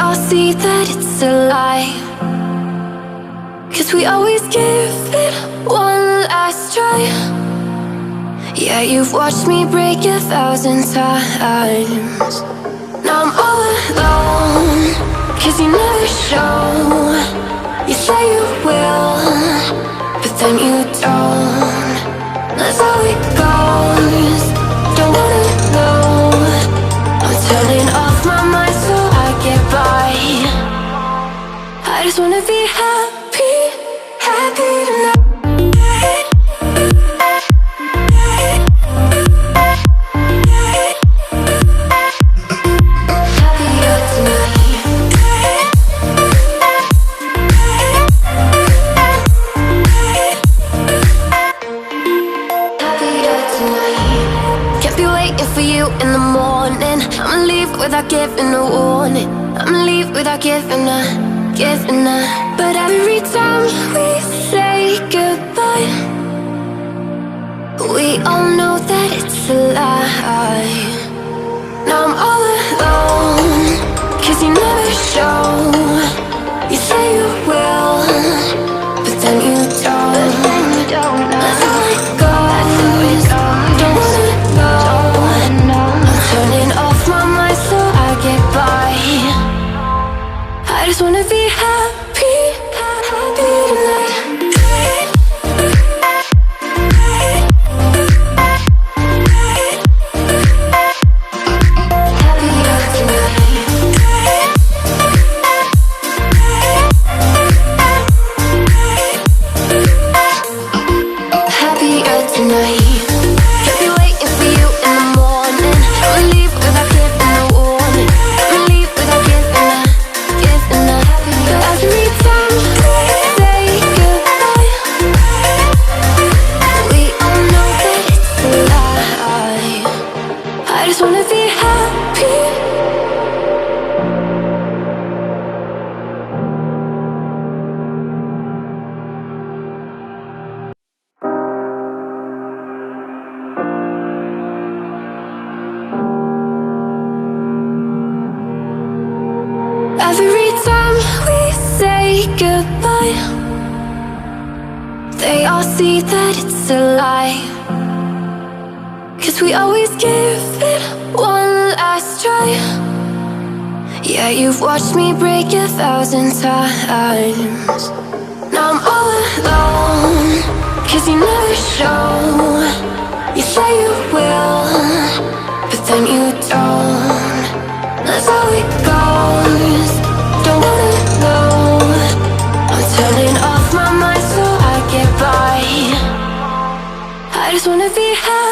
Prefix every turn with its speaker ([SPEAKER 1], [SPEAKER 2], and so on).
[SPEAKER 1] all see that it's a lie, 'cause we always give it one last try. Yeah, you've watched me break 1,000 times. Now I'm all alone, 'cause you never show. You say you will, but then you don't. That's how it goes. Don't wanna know. I'm turning off my mind so I get by. I just wanna be happy, happy tonight. In the morning, I'ma leave without giving a warning. I'ma leave without giving a. But every time we say goodbye, we all know that it's a lie. Now I'm all alone, 'cause you never show. You say you will, but then you don't. That's how it goes. Don't wanna know. Turning off my mind so I get by. I just wanna be happy, happy tonight. Happier tonight. Happier tonight. Every time we say goodbye, they all see that it's a lie, 'cause we always give it one last try. Yeah, you've watched me break 1,000 times. Now I'm all alone, 'cause you never show. You say you will, but then you don't. That's how it goes. Don't wanna know. I'm turning off my mind so I get by. I just wanna be happy.